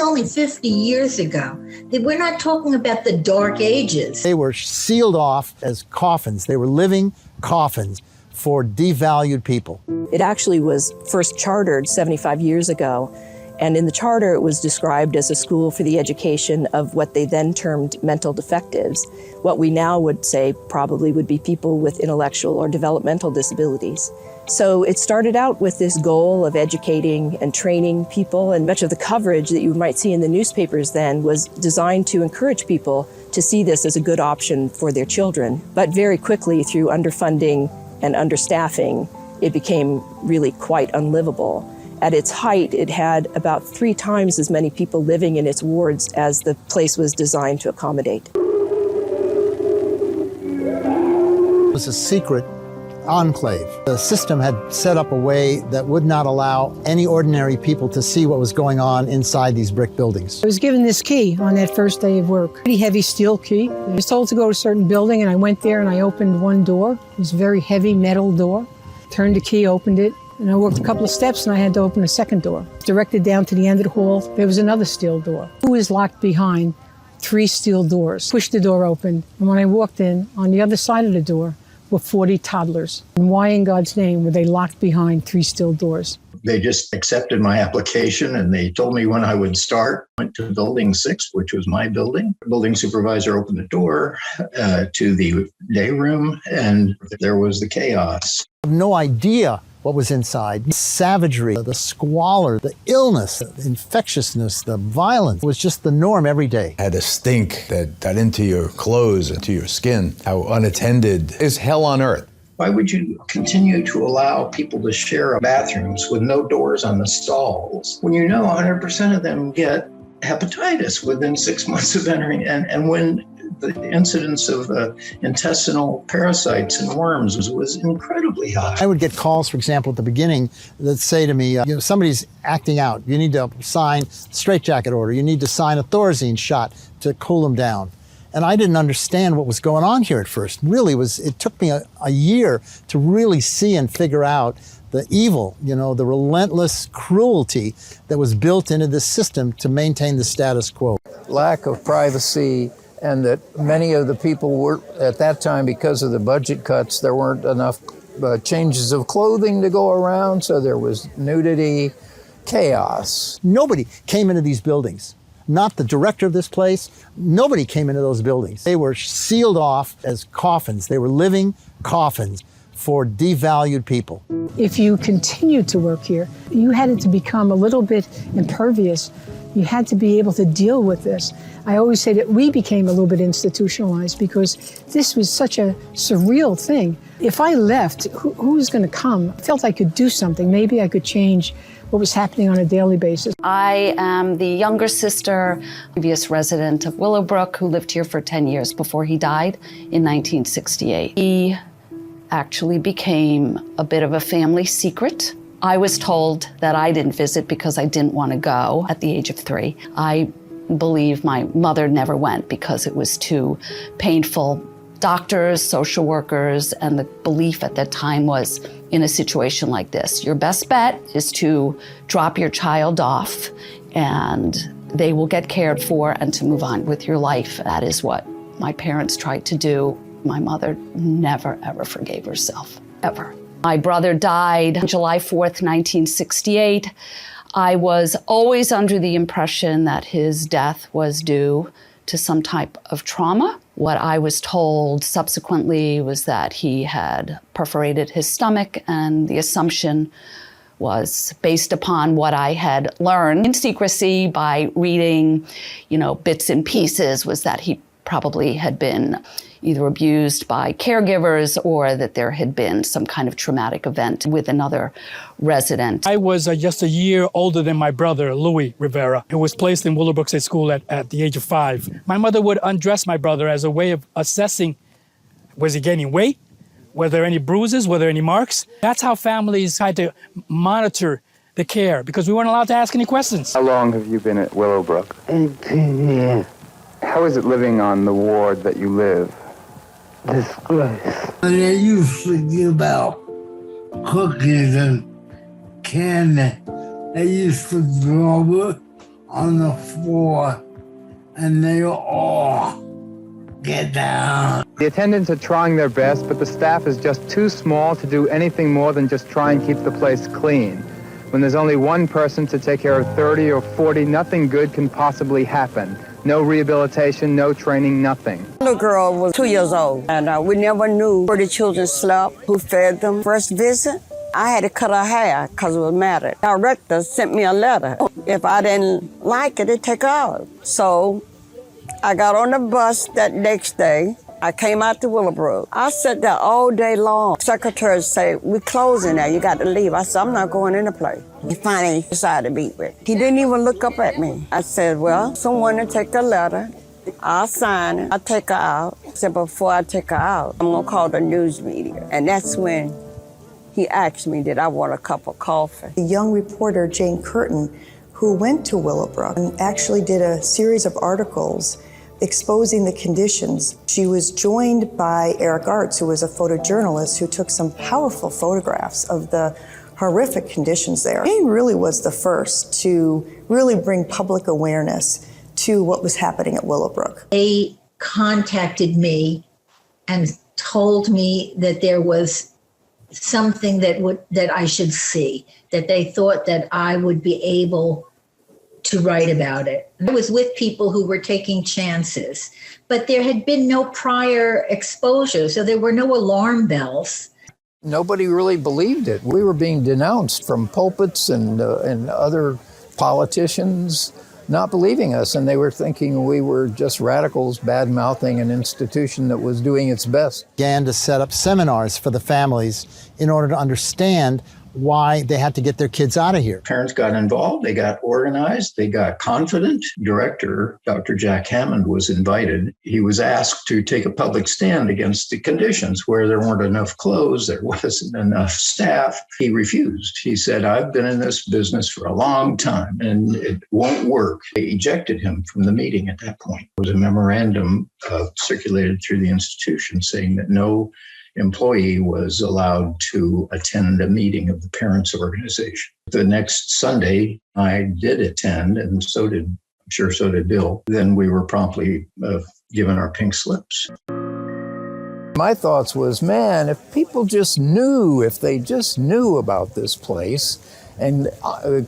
only 50 years ago. We're not talking about the dark ages. They were sealed off as coffins. They were living coffins for devalued people. It actually was first chartered 75 years ago. And in the charter, it was described as a school for the education of what they then termed mental defectives. What we now would say probably would be people with intellectual or developmental disabilities. So it started out with this goal of educating and training people, and much of the coverage that you might see in the newspapers then was designed to encourage people to see this as a good option for their children. But very quickly, through underfunding and understaffing, it became really quite unlivable. At its height, it had about 3 times as many people living in its wards as the place was designed to accommodate. It was a secret enclave. The system had set up a way that would not allow any ordinary people to see what was going on inside these brick buildings. I was given this key on that first day of work, pretty heavy steel key. I was told to go to a certain building, and I went there and I opened one door. It was a very heavy metal door. Turned the key, opened it, and I walked a couple of steps and I had to open a second door. Directed down to the end of the hall, there was another steel door. It was locked behind 3 steel doors. Pushed the door open, and when I walked in, on the other side of the door were 40 toddlers. And why in God's name were they locked behind 3 steel doors? They just accepted my application and they told me when I would start. Went to building 6, which was my building. The building supervisor opened the door to the day room, and there was the chaos. I have no idea what was inside. The savagery, the squalor, the illness, the infectiousness, the violence was just the norm every day. Had a stink that got into your clothes, into your skin. How unattended is hell on earth. Why would you continue to allow people to share bathrooms with no doors on the stalls when you know 100% of them get hepatitis within 6 months of entering, and when the incidence of intestinal parasites and worms was incredibly high. I would get calls, for example, at the beginning that say to me, somebody's acting out. You need to sign a straitjacket order. You need to sign a Thorazine shot to cool them down. And I didn't understand what was going on here at first. Really, it took me a year to really see and figure out the evil, the relentless cruelty that was built into this system to maintain the status quo. Lack of privacy, and that many of the people were, at that time, because of the budget cuts, there weren't enough changes of clothing to go around, so there was nudity, chaos. Nobody came into these buildings. Not the director of this place. Nobody came into those buildings. They were sealed off as coffins. They were living coffins for devalued people. If you continued to work here, you had to become a little bit impervious. You had to be able to deal with this. I always say that we became a little bit institutionalized because this was such a surreal thing. If I left, who was going to come? I felt I could do something. Maybe I could change what was happening on a daily basis. I am the younger sister, previous resident of Willowbrook, who lived here for 10 years before he died in 1968. He actually became a bit of a family secret. I was told that I didn't visit because I didn't want to go at the age of 3. I believe my mother never went because it was too painful. Doctors, social workers, and the belief at that time was, in a situation like this, your best bet is to drop your child off and they will get cared for and to move on with your life. That is what my parents tried to do. My mother never, ever forgave herself, ever. My brother died on July 4th, 1968. I was always under the impression that his death was due to some type of trauma. What I was told subsequently was that he had perforated his stomach, and the assumption was based upon what I had learned in secrecy by reading, bits and pieces, was that he probably had been either abused by caregivers or that there had been some kind of traumatic event with another resident. I was just a year older than my brother, Louis Rivera, who was placed in Willowbrook State School at the age of 5. My mother would undress my brother as a way of assessing, was he gaining weight? Were there any bruises? Were there any marks? That's how families tried to monitor the care, because we weren't allowed to ask any questions. How long have you been at Willowbrook? 18 years. How is it living on the ward that you live? Disgrace. They used to give out cookies and candy. They used to draw it on the floor and they all get down. The attendants are trying their best, but the staff is just too small to do anything more than just try and keep the place clean. When there's only one person to take care of 30 or 40, nothing good can possibly happen. No rehabilitation, no training, nothing. The little girl was 2 years old, and we never knew where the children slept, who fed them. First visit, I had to cut her hair because it was matted. Our rector sent me a letter. If I didn't like it, they'd take her out. So I got on the bus that next day. I came out to Willowbrook. I sat there all day long. Secretary said, "We're closing now, you got to leave." I said, "I'm not going in the place." He finally decided to beat me. He didn't even look up at me. I said, "Well, someone to take the letter. I'll sign it. I'll take her out." I said, "Before I take her out, I'm gonna call the news media." And that's when he asked me, did I want a cup of coffee? The young reporter, Jane Curtin, who went to Willowbrook and actually did a series of articles exposing the conditions. She was joined by Eric Arts, who was a photojournalist who took some powerful photographs of the horrific conditions there. Jane really was the first to really bring public awareness to what was happening at Willowbrook. They contacted me and told me that there was something that I should see, that they thought that I would be able to write about it. I was with people who were taking chances, but there had been no prior exposure, so there were no alarm bells. Nobody really believed it. We were being denounced from pulpits and other politicians not believing us, and they were thinking we were just radicals bad-mouthing an institution that was doing its best. Began to set up seminars for the families in order to understand why they had to get their kids out of here. Parents got involved, they got organized, they got confident. Director, Dr. Jack Hammond, was invited. He was asked to take a public stand against the conditions where there weren't enough clothes, there wasn't enough staff. He refused. He said, "I've been in this business for a long time and it won't work." They ejected him from the meeting at that point. There was a memorandum circulated through the institution saying that no employee was allowed to attend a meeting of the parents' organization. The next Sunday, I did attend, and so did Bill. Then we were promptly given our pink slips. My thoughts was, man, if people just knew, if they just knew about this place and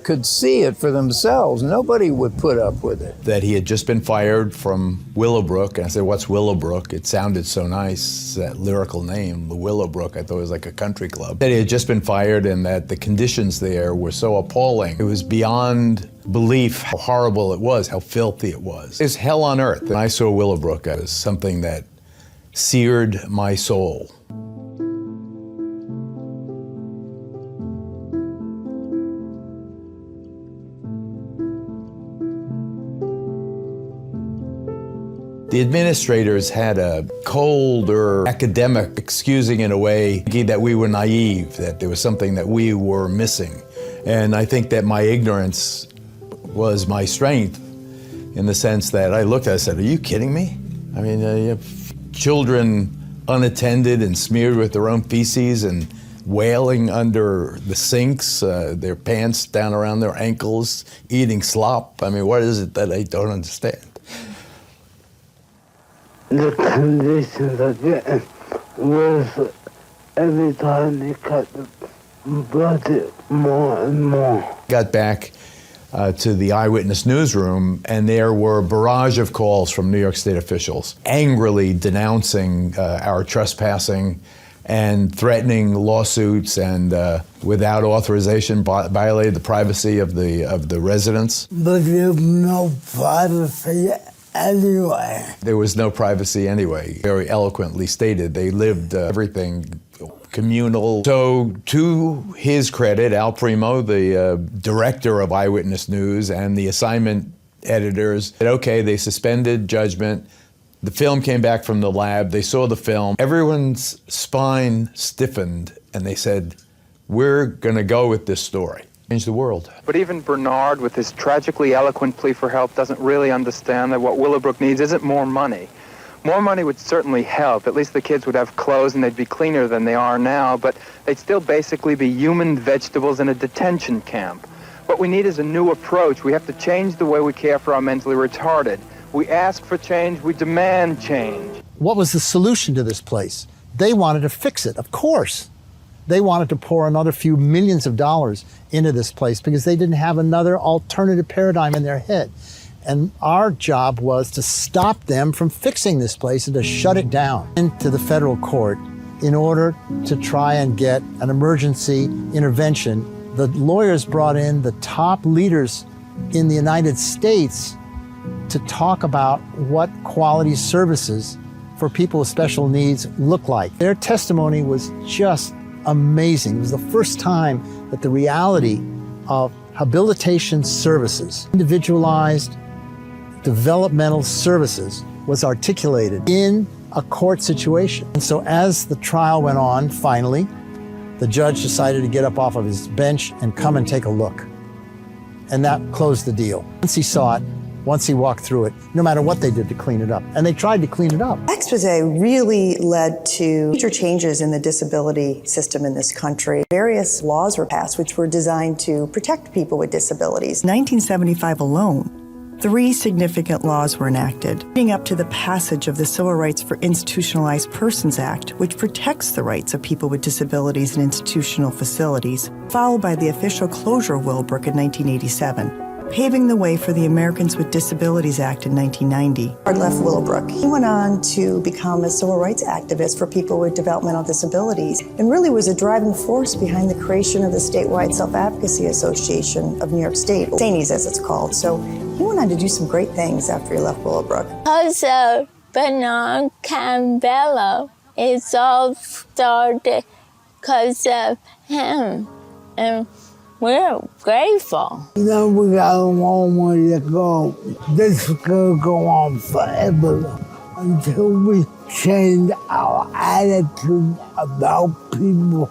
could see it for themselves, nobody would put up with it. That he had just been fired from Willowbrook, and I said, "What's Willowbrook?" It sounded so nice, that lyrical name, the Willowbrook. I thought it was like a country club. That he had just been fired and that the conditions there were so appalling. It was beyond belief how horrible it was, how filthy it was. It's hell on earth. And I saw Willowbrook as something that seared my soul. The administrators had a cold or academic excusing in a way, thinking that we were naive, that there was something that we were missing. And I think that my ignorance was my strength in the sense that I looked at it and said, "Are you kidding me?" I mean, you have children unattended and smeared with their own feces and wailing under the sinks, their pants down around their ankles, eating slop. I mean, what is it that I don't understand? The conditions are getting worse every time they cut the budget more and more. Got back to the eyewitness newsroom, and there were a barrage of calls from New York State officials angrily denouncing our trespassing and threatening lawsuits, and without authorization violated the privacy of the residents. But there's no privacy anyway. There was no privacy anyway. Very eloquently stated. They lived everything communal. So to his credit, Al Primo, the director of Eyewitness News, and the assignment editors said, okay, they suspended judgment. The film came back from the lab. They saw the film. Everyone's spine stiffened, and they said, we're going to go with this story. Change the world. But even Bernard, with his tragically eloquent plea for help, doesn't really understand that what Willowbrook needs isn't more money. More money would certainly help. At least the kids would have clothes and they'd be cleaner than they are now, but they'd still basically be human vegetables in a detention camp. What we need is a new approach. We have to change the way we care for our mentally retarded. We ask for change, we demand change. What was the solution to this place? They wanted to fix it, of course. They wanted to pour another few millions of dollars into this place because they didn't have another alternative paradigm in their head. And our job was to stop them from fixing this place and to shut it down into the federal court in order to try and get an emergency intervention. The lawyers brought in the top leaders in the United States to talk about what quality services for people with special needs look like. Their testimony was just amazing. It was the first time that the reality of habilitation services, individualized developmental services, was articulated in a court situation. And so as the trial went on, finally, the judge decided to get up off of his bench and come and take a look. And that closed the deal. Once he saw it, once he walked through it, no matter what they did to clean it up. And they tried to clean it up. Expose really led to major changes in the disability system in this country. Various laws were passed which were designed to protect people with disabilities. In 1975 alone, 3 significant laws were enacted, leading up to the passage of the Civil Rights for Institutionalized Persons Act, which protects the rights of people with disabilities in institutional facilities, followed by the official closure of Willowbrook in 1987. Paving the way for the Americans with Disabilities Act in 1990. Hard left Willowbrook. He went on to become a civil rights activist for people with developmental disabilities and really was a driving force behind the creation of the statewide Self-Advocacy Association of New York State, SANES as it's called. So he went on to do some great things after he left Willowbrook. Because of Bernard Campbell, it's all started because of him. And we're grateful. You know, we got a long way to go. This could go on forever until we change our attitude about people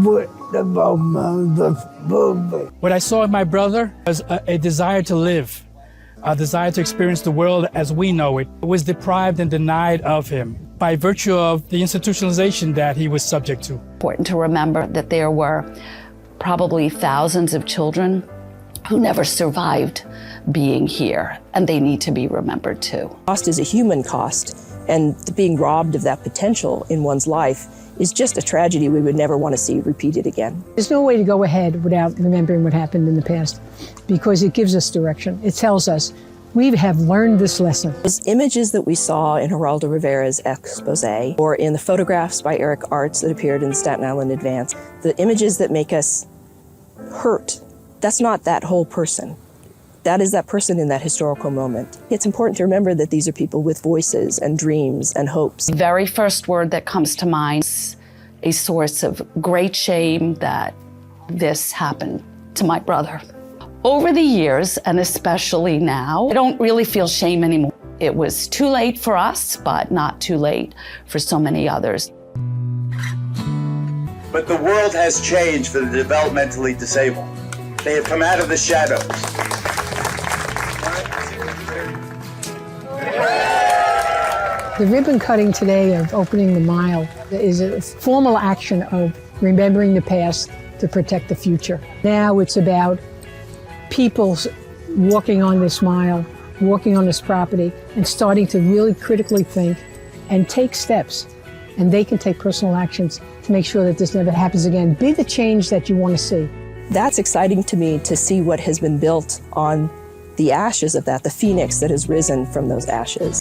with developmental disabilities. What I saw in my brother was a desire to live, a desire to experience the world as we know it. It was deprived and denied of him by virtue of the institutionalization that he was subject to. Important to remember that there were probably thousands of children who never survived being here, and they need to be remembered too. Cost is a human cost, and being robbed of that potential in one's life is just a tragedy we would never want to see repeated again. There's no way to go ahead without remembering what happened in the past, because it gives us direction. It tells us we have learned this lesson. Those images that we saw in Geraldo Rivera's expose, or in the photographs by Eric Arts that appeared in the Staten Island Advance, the images that make us hurt, that's not that whole person. That is that person in that historical moment. It's important to remember that these are people with voices and dreams and hopes. The very first word that comes to mind is a source of great shame that this happened to my brother. Over the years, and especially now, I don't really feel shame anymore. It was too late for us, but not too late for so many others. But the world has changed for the developmentally disabled. They have come out of the shadows. The ribbon cutting today of opening the mile is a formal action of remembering the past to protect the future. Now it's about people walking on this mile, walking on this property, and starting to really critically think and take steps. And they can take personal actions to make sure that this never happens again. Be the change that you want to see. That's exciting to me, to see what has been built on the ashes of that, the phoenix that has risen from those ashes.